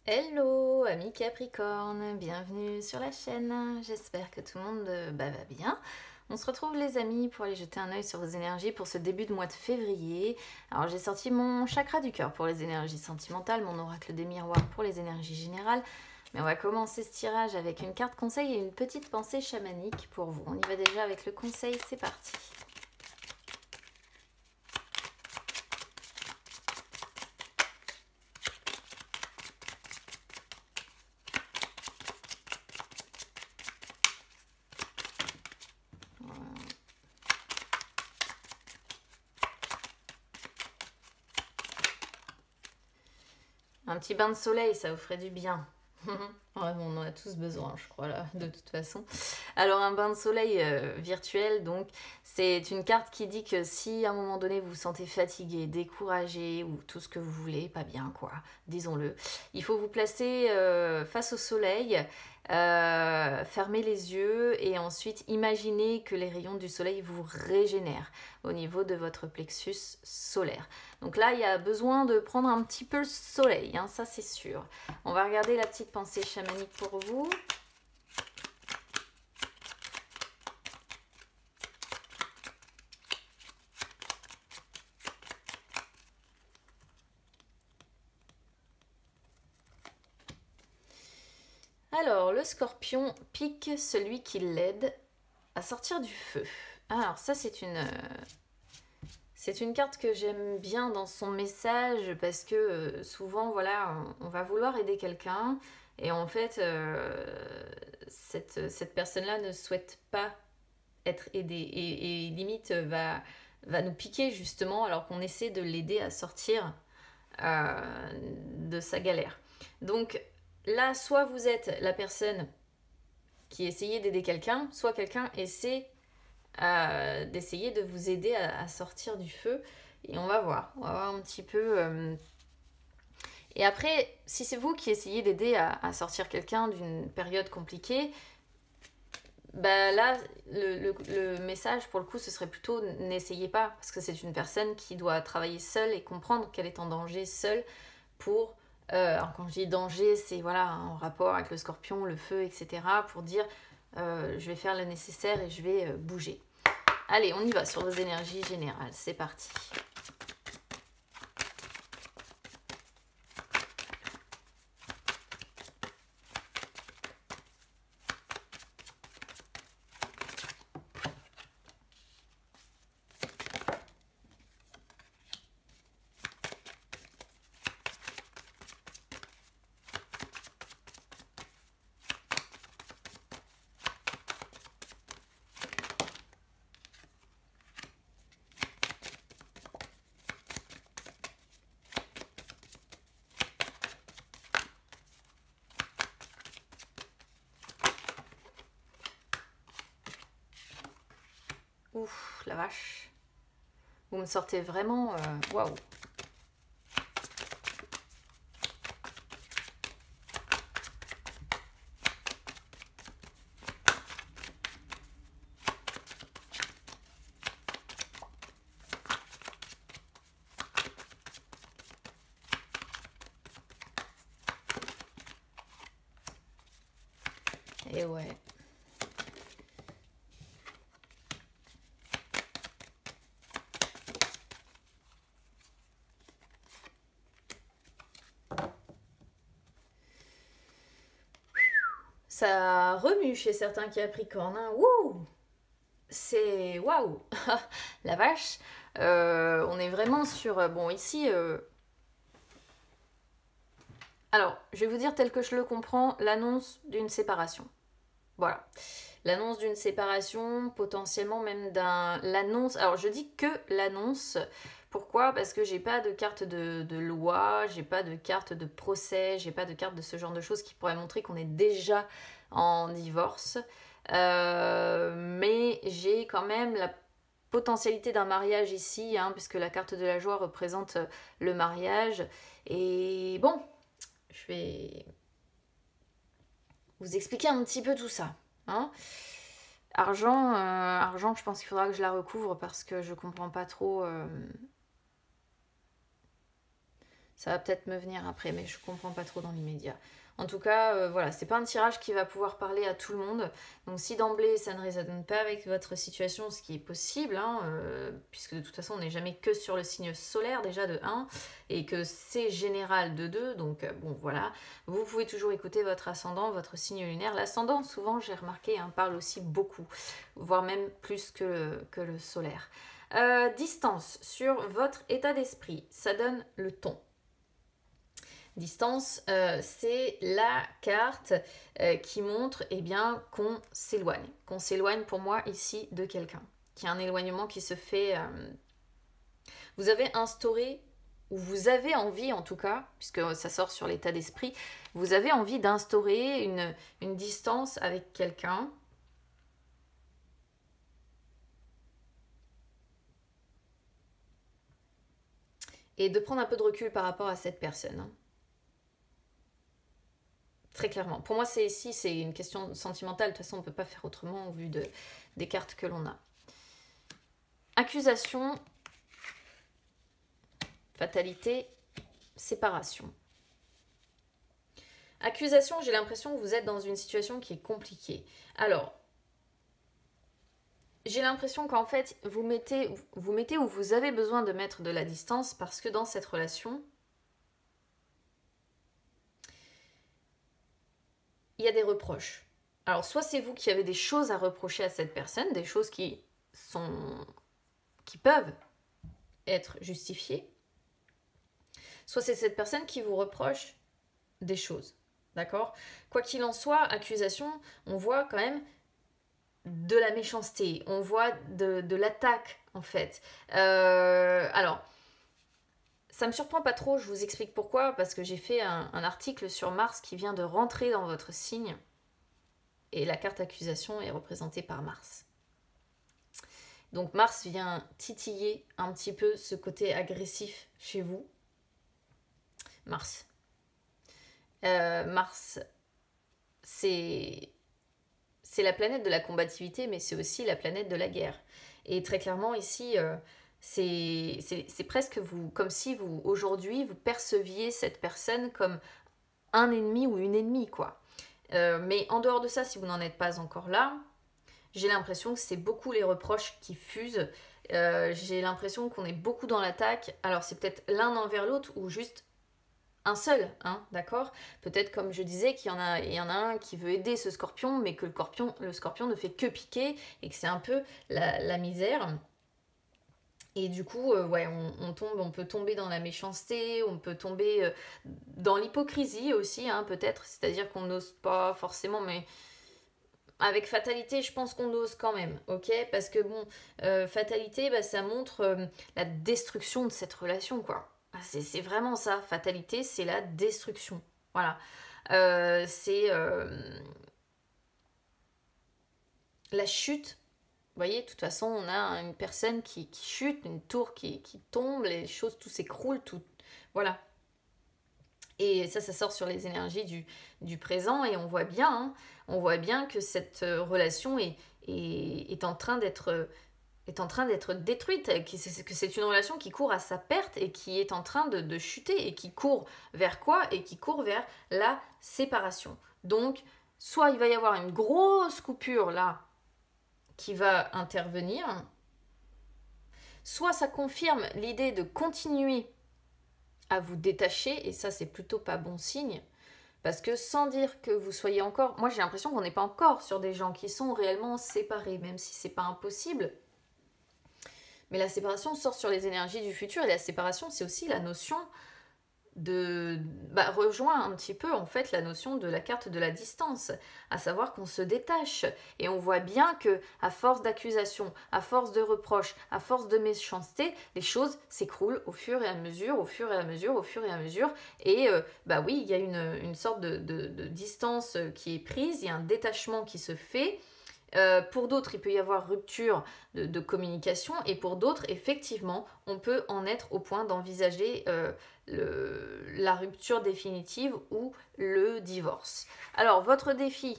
Hello amis Capricorne, bienvenue sur la chaîne, j'espère que tout le monde va bien. On se retrouve les amis pour aller jeter un œil sur vos énergies pour ce début de mois de février. Alors j'ai sorti mon chakra du cœur pour les énergies sentimentales, mon oracle des miroirs pour les énergies générales. Mais on va commencer ce tirage avec une carte conseil et une petite pensée chamanique pour vous. On y va déjà avec le conseil, c'est parti. Un petit bain de soleil, ça vous ferait du bien. Ouais, on en a tous besoin, je crois, là, de toute façon. Alors, un bain de soleil virtuel, donc, c'est une carte qui dit que si à un moment donné vous vous sentez fatigué, découragé ou tout ce que vous voulez, pas bien, quoi, disons-le, il faut vous placer face au soleil, fermer les yeux et ensuite imaginer que les rayons du soleil vous régénèrent au niveau de votre plexus solaire. Donc là, il y a besoin de prendre un petit peu le soleil, hein, ça c'est sûr. On va regarder la petite pensée chamanique pour vous. Alors, le scorpion pique celui qui l'aide à sortir du feu. Alors ça, c'est une carte que j'aime bien dans son message parce que souvent, voilà, on va vouloir aider quelqu'un et en fait, cette personne-là ne souhaite pas être aidée et limite va nous piquer justement alors qu'on essaie de l'aider à sortir de sa galère. Donc là, soit vous êtes la personne qui essayait d'aider quelqu'un, soit quelqu'un essaie d'essayer de vous aider à sortir du feu. Et on va voir un petit peu. Et après, si c'est vous qui essayez d'aider à sortir quelqu'un d'une période compliquée, bah là, le message pour le coup, ce serait plutôt n'essayez pas, parce que c'est une personne qui doit travailler seule et comprendre qu'elle est en danger seule pour. Alors quand je dis danger, c'est voilà, en rapport avec le scorpion, le feu, etc. Pour dire je vais faire le nécessaire et je vais bouger. Allez, on y va sur vos énergies générales. C'est parti. Ouf, la vache. Vous me sortez vraiment... Waouh. Et ouais. Ça remue chez certains Capricornes. Hein. Wouh! C'est waouh! La vache! On est vraiment sur... Bon, ici... Alors, je vais vous dire tel que je le comprends, l'annonce d'une séparation. Voilà. L'annonce d'une séparation, potentiellement même l'annonce... Alors, je dis que l'annonce. Pourquoi? Parce que j'ai pas de carte de loi, j'ai pas de carte de procès, j'ai pas de carte de ce genre de choses qui pourraient montrer qu'on est déjà en divorce. Mais j'ai quand même la potentialité d'un mariage ici, hein, puisque la carte de la joie représente le mariage. Et bon, je vais vous expliquer un petit peu tout ça. Hein. Argent, je pense qu'il faudra que je la recouvre parce que je comprends pas trop Ça va peut-être me venir après, mais je comprends pas trop dans l'immédiat. En tout cas, voilà, c'est pas un tirage qui va pouvoir parler à tout le monde. Donc si d'emblée ça ne résonne pas avec votre situation, ce qui est possible, hein, puisque de toute façon on n'est jamais que sur le signe solaire déjà de 1, et que c'est général de 2, donc bon voilà, vous pouvez toujours écouter votre ascendant, votre signe lunaire. L'ascendant, souvent j'ai remarqué, hein, parle aussi beaucoup, voire même plus que le solaire. Distance sur votre état d'esprit, ça donne le ton. Distance, c'est la carte qui montre eh bien, qu'on s'éloigne. Qu'on s'éloigne pour moi ici de quelqu'un. Qu'il y a un éloignement qui se fait. Vous avez instauré, ou vous avez envie en tout cas, puisque ça sort sur l'état d'esprit, vous avez envie d'instaurer une distance avec quelqu'un. Et de prendre un peu de recul par rapport à cette personne. Hein. Très clairement. Pour moi, c'est une question sentimentale. De toute façon, on ne peut pas faire autrement au vu des cartes que l'on a. Accusation, fatalité, séparation. Accusation, j'ai l'impression que vous êtes dans une situation qui est compliquée. Alors, j'ai l'impression qu'en fait, vous mettez où vous avez besoin de mettre de la distance parce que dans cette relation, il y a des reproches. Alors, soit c'est vous qui avez des choses à reprocher à cette personne, des choses qui peuvent être justifiées, soit c'est cette personne qui vous reproche des choses. D'accord ? Quoi qu'il en soit, accusation, on voit quand même de la méchanceté, on voit de l'attaque en fait. Alors, ça me surprend pas trop, je vous explique pourquoi, parce que j'ai fait un article sur Mars qui vient de rentrer dans votre signe, et la carte accusation est représentée par Mars. Donc Mars vient titiller un petit peu ce côté agressif chez vous. Mars. Mars, c'est la planète de la combativité, mais c'est aussi la planète de la guerre. Et très clairement ici, c'est presque vous, comme si vous, aujourd'hui, vous perceviez cette personne comme un ennemi ou une ennemie, quoi. Mais en dehors de ça, si vous n'en êtes pas encore là, j'ai l'impression que c'est beaucoup les reproches qui fusent. J'ai l'impression qu'on est beaucoup dans l'attaque. Alors c'est peut-être l'un envers l'autre ou juste un seul, hein, d'accord ? Peut-être comme je disais qu'il y en a un qui veut aider ce scorpion, mais que le scorpion ne fait que piquer et que c'est un peu la misère. Et du coup, ouais, on peut tomber dans la méchanceté, on peut tomber dans l'hypocrisie aussi, hein, peut-être. C'est-à-dire qu'on n'ose pas forcément, mais avec fatalité, je pense qu'on ose quand même, ok ? Parce que bon, fatalité, bah, ça montre la destruction de cette relation, quoi. C'est vraiment ça, fatalité, c'est la destruction. Voilà. C'est la chute. Vous voyez, de toute façon, on a une personne qui chute, une tour qui tombe, les choses, tout s'écroule, tout... Voilà. Et ça sort sur les énergies du présent et on voit bien que cette relation est en train d'être détruite, que c'est une relation qui court à sa perte et qui est en train de chuter et qui court vers quoi ? Et qui court vers la séparation. Donc, soit il va y avoir une grosse coupure là qui va intervenir, soit ça confirme l'idée de continuer à vous détacher, et ça c'est plutôt pas bon signe, parce que sans dire que vous soyez encore... Moi j'ai l'impression qu'on n'est pas encore sur des gens qui sont réellement séparés, même si c'est pas impossible. Mais la séparation sort sur les énergies du futur, et la séparation c'est aussi la notion rejoint un petit peu en fait la notion de la carte de la distance, à savoir qu'on se détache et on voit bien que à force d'accusations, à force de reproches, à force de méchanceté, les choses s'écroulent au fur et à mesure et oui, il y a une sorte de distance qui est prise, il y a un détachement qui se fait. Pour d'autres, il peut y avoir rupture de communication et pour d'autres, effectivement, on peut en être au point d'envisager la rupture définitive ou le divorce. Alors, votre défi,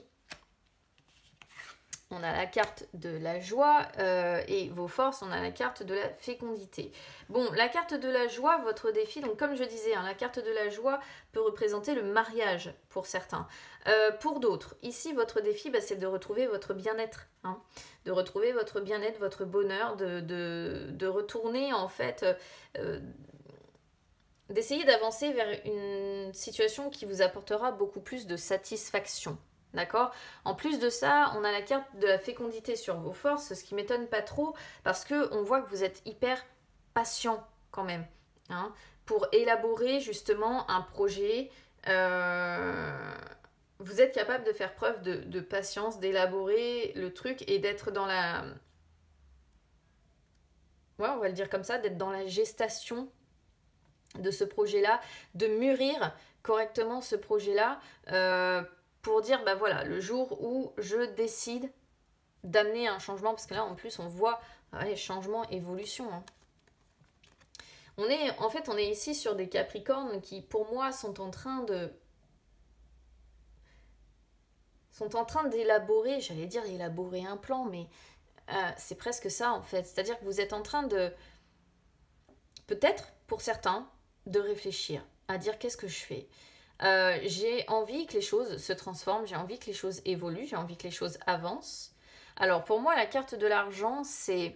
on a la carte de la joie et vos forces, on a la carte de la fécondité. Bon, la carte de la joie, votre défi, donc comme je disais, hein, la carte de la joie peut représenter le mariage pour certains. Pour d'autres, ici, votre défi, bah, c'est de retrouver votre bien-être, hein, de retrouver votre bien-être, votre bonheur, de retourner en fait, d'essayer d'avancer vers une situation qui vous apportera beaucoup plus de satisfaction. D'accord? En plus de ça, on a la carte de la fécondité sur vos forces, ce qui m'étonne pas trop, parce qu'on voit que vous êtes hyper patient quand même, hein, pour élaborer justement un projet. Vous êtes capable de faire preuve de patience, d'élaborer le truc et d'être dans la... Ouais, on va le dire comme ça, d'être dans la gestation de ce projet-là, de mûrir correctement ce projet-là, pour dire, bah voilà, le jour où je décide d'amener un changement, parce que là, en plus, on voit, ouais, changement, évolution. Hein. On est ici sur des Capricornes qui, pour moi, sont en train d'élaborer, j'allais dire élaborer un plan, mais c'est presque ça, en fait. C'est-à-dire que vous êtes en train de, peut-être, pour certains, de réfléchir, à dire qu'est-ce que je fais. J'ai envie que les choses se transforment, j'ai envie que les choses évoluent, j'ai envie que les choses avancent. Alors pour moi, la carte de l'argent, ça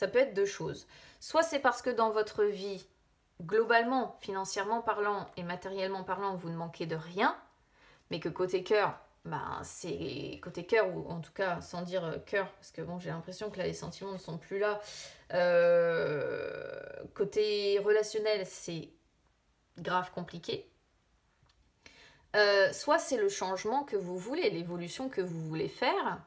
peut être deux choses. Soit c'est parce que dans votre vie, globalement, financièrement parlant et matériellement parlant, vous ne manquez de rien, mais que côté cœur, ben, c'est côté cœur, ou en tout cas sans dire cœur, parce que bon, j'ai l'impression que là les sentiments ne sont plus là. Côté relationnel, c'est grave compliqué. Soit c'est le changement que vous voulez, l'évolution que vous voulez faire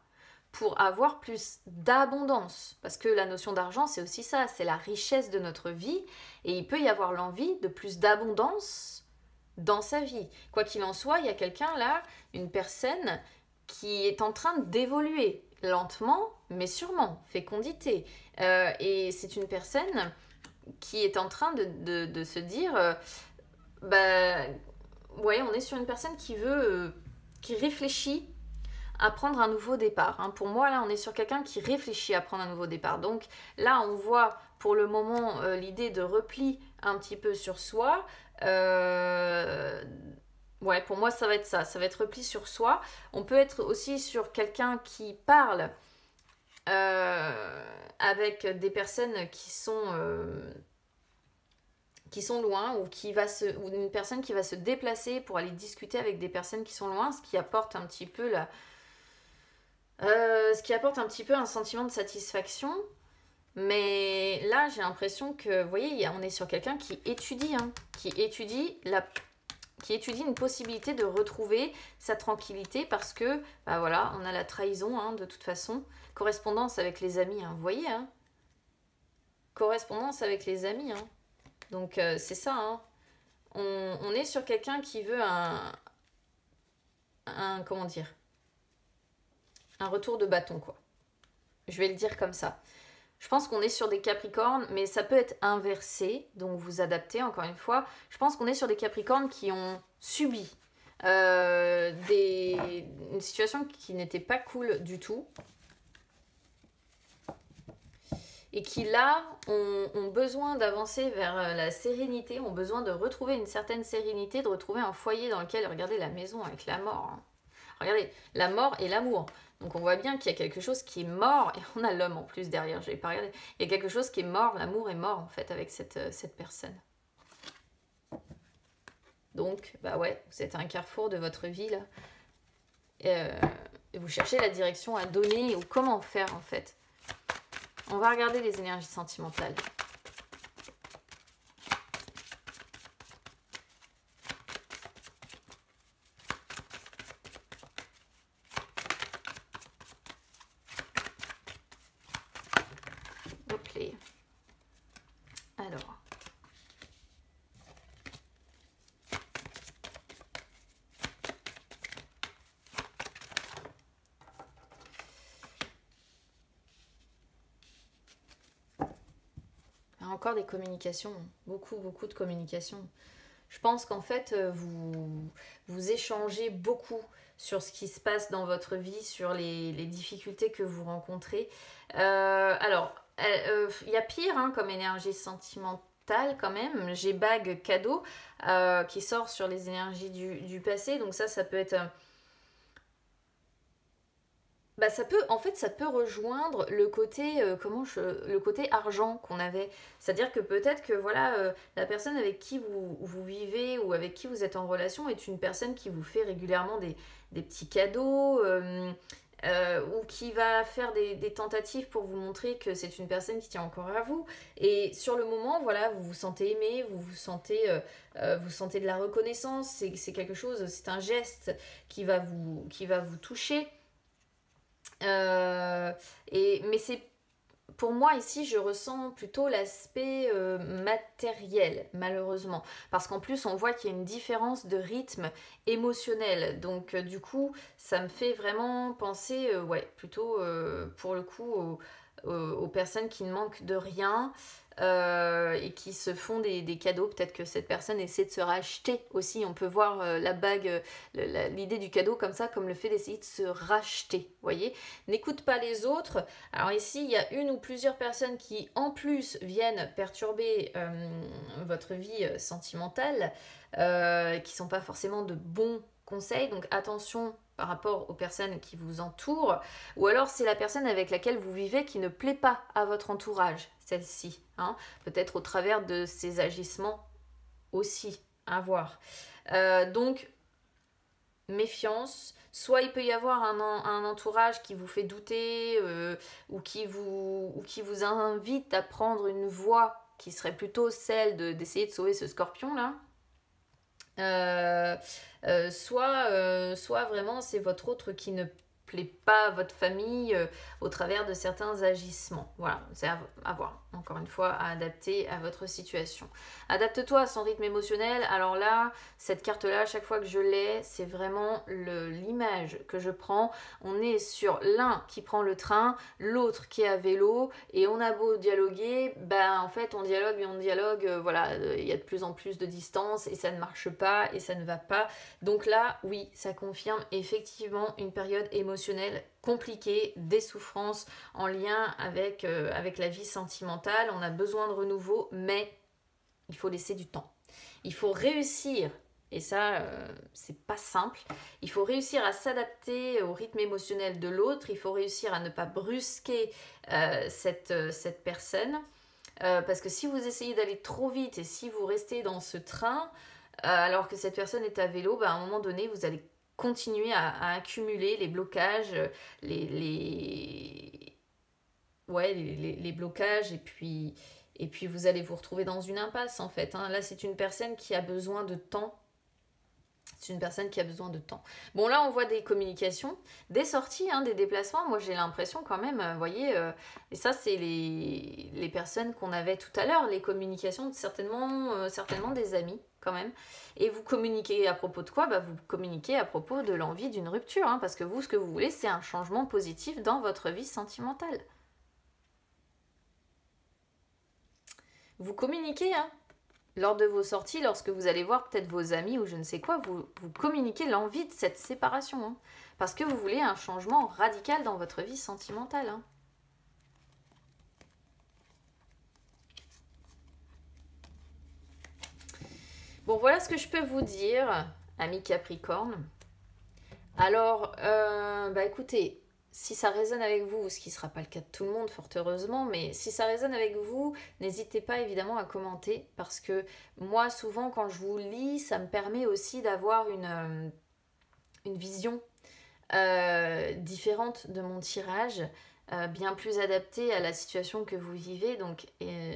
pour avoir plus d'abondance. Parce que la notion d'argent, c'est aussi ça, c'est la richesse de notre vie. Et il peut y avoir l'envie de plus d'abondance dans sa vie. Quoi qu'il en soit, il y a quelqu'un là, une personne qui est en train d'évoluer lentement, mais sûrement, fécondité. Et c'est une personne qui est en train de se dire, bah, ouais, on est sur une personne qui réfléchit à prendre un nouveau départ. Hein. Pour moi, là, on est sur quelqu'un qui réfléchit à prendre un nouveau départ. Donc là, on voit pour le moment l'idée de repli un petit peu sur soi. Ouais, pour moi, ça va être ça. Ça va être repli sur soi. On peut être aussi sur quelqu'un qui parle avec des personnes qui sont loin, ou ou une personne qui va se déplacer pour aller discuter avec des personnes qui sont loin, ce qui apporte un petit peu un sentiment de satisfaction. Mais là, j'ai l'impression que, vous voyez, on est sur quelqu'un qui étudie, hein, qui étudie une possibilité de retrouver sa tranquillité, parce que, bah voilà, on a la trahison, hein, de toute façon, correspondance avec les amis, hein, vous voyez, hein, correspondance avec les amis, hein. Donc c'est ça, hein. On est sur quelqu'un qui veut comment dire, un retour de bâton, quoi. Je vais le dire comme ça. Je pense qu'on est sur des Capricornes, mais ça peut être inversé, donc vous adaptez encore une fois. Je pense qu'on est sur des Capricornes qui ont subi une situation qui n'était pas cool du tout, et qui là ont besoin d'avancer vers la sérénité, ont besoin de retrouver une certaine sérénité, de retrouver un foyer dans lequel, regardez la maison avec la mort, hein. Regardez, la mort et l'amour. Donc on voit bien qu'il y a quelque chose qui est mort, et on a l'homme en plus derrière, je n'avais pas regardé. Il y a quelque chose qui est mort, l'amour est mort en fait avec cette personne. Donc, bah ouais, vous êtes à un carrefour de votre vie là. Et vous cherchez la direction à donner, ou comment faire en fait. On va regarder les énergies sentimentales. Hop les. Alors. Encore des communications, beaucoup de communications. Je pense qu'en fait, vous échangez beaucoup sur ce qui se passe dans votre vie, sur les difficultés que vous rencontrez. Alors, il y a pire hein, comme énergie sentimentale quand même. J'ai bague cadeau qui sort sur les énergies du passé. Donc ça peut être... Bah ça peut, en fait, ça peut rejoindre le côté, le côté argent qu'on avait. C'est-à-dire que peut-être que voilà, la personne avec qui vous vivez ou avec qui vous êtes en relation est une personne qui vous fait régulièrement des petits cadeaux ou qui va faire des tentatives pour vous montrer que c'est une personne qui tient encore à vous. Et sur le moment, voilà, vous vous sentez aimé, vous sentez de la reconnaissance. C'est quelque chose, c'est un geste qui va vous toucher. Mais c'est pour moi ici je ressens plutôt l'aspect matériel malheureusement parce qu'en plus on voit qu'il y a une différence de rythme émotionnel donc du coup ça me fait vraiment penser ouais plutôt pour le coup aux personnes qui ne manquent de rien et qui se font des cadeaux. Peut-être que cette personne essaie de se racheter aussi. On peut voir la bague, l'idée du cadeau comme ça, comme le fait d'essayer de se racheter. Voyez, n'écoute pas les autres. Alors ici, il y a une ou plusieurs personnes qui, en plus, viennent perturber votre vie sentimentale, qui sont pas forcément de bons conseils. Donc attention par rapport aux personnes qui vous entourent, ou alors c'est la personne avec laquelle vous vivez qui ne plaît pas à votre entourage, celle-ci, hein, peut-être au travers de ses agissements aussi, à voir. Donc, méfiance, soit il peut y avoir un entourage qui vous fait douter ou qui vous invite à prendre une voie qui serait plutôt celle d'essayer de sauver ce scorpion-là. Soit vraiment c'est votre autre qui ne plaît pas à votre famille au travers de certains agissements. Voilà, c'est à voir, encore une fois, à adapter à votre situation. Adapte-toi à son rythme émotionnel. Alors là, cette carte-là, à chaque fois que je l'ai, c'est vraiment l'image que je prends. On est sur l'un qui prend le train, l'autre qui est à vélo, et on a beau dialoguer, ben en fait on dialogue, mais on dialogue, voilà, il y a de plus en plus de distance, et ça ne marche pas, et ça ne va pas. Donc là, oui, ça confirme effectivement une période émotionnelle compliquée, des souffrances en lien avec la vie sentimentale. On a besoin de renouveau, mais il faut laisser du temps. Il faut réussir, et ça, c'est pas simple, il faut réussir à s'adapter au rythme émotionnel de l'autre, il faut réussir à ne pas brusquer cette personne, parce que si vous essayez d'aller trop vite et si vous restez dans ce train, alors que cette personne est à vélo, à un moment donné, vous allez continuer à accumuler les blocages, les blocages, et puis vous allez vous retrouver dans une impasse en fait. Hein. Là, c'est une personne qui a besoin de temps. C'est une personne qui a besoin de temps. Bon, là, on voit des communications, des sorties, hein, des déplacements. Moi, j'ai l'impression quand même, vous voyez, et ça, c'est les personnes qu'on avait tout à l'heure, les communications, certainement des amis quand même. Et vous communiquez à propos de quoi? Vous communiquez à propos de l'envie d'une rupture, hein, parce que vous, ce que vous voulez, c'est un changement positif dans votre vie sentimentale. Vous communiquez, hein. Lors de vos sorties, lorsque vous allez voir peut-être vos amis ou je ne sais quoi, vous communiquez l'envie de cette séparation. Hein, parce que vous voulez un changement radical dans votre vie sentimentale. Hein. Bon, voilà ce que je peux vous dire, amis Capricorne. Alors, écoutez, si ça résonne avec vous, ce qui ne sera pas le cas de tout le monde, fort heureusement, mais si ça résonne avec vous, n'hésitez pas évidemment à commenter, parce que moi, souvent, quand je vous lis, ça me permet aussi d'avoir une vision différente de mon tirage, bien plus adaptée à la situation que vous vivez. Donc,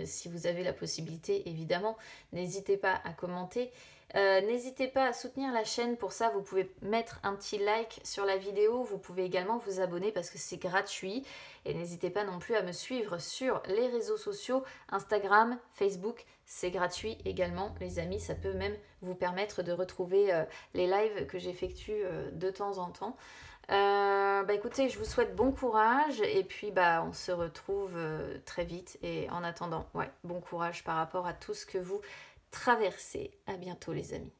si vous avez la possibilité, évidemment, n'hésitez pas à commenter. N'hésitez pas à soutenir la chaîne. Pour ça, vous pouvez mettre un petit like sur la vidéo. Vous pouvez également vous abonner parce que c'est gratuit. Et n'hésitez pas non plus à me suivre sur les réseaux sociaux, Instagram, Facebook. C'est gratuit également, les amis. Ça peut même vous permettre de retrouver les lives que j'effectue de temps en temps. Écoutez, je vous souhaite bon courage et puis on se retrouve très vite. Et en attendant, bon courage par rapport à tout ce que vous traversez. À bientôt les amis.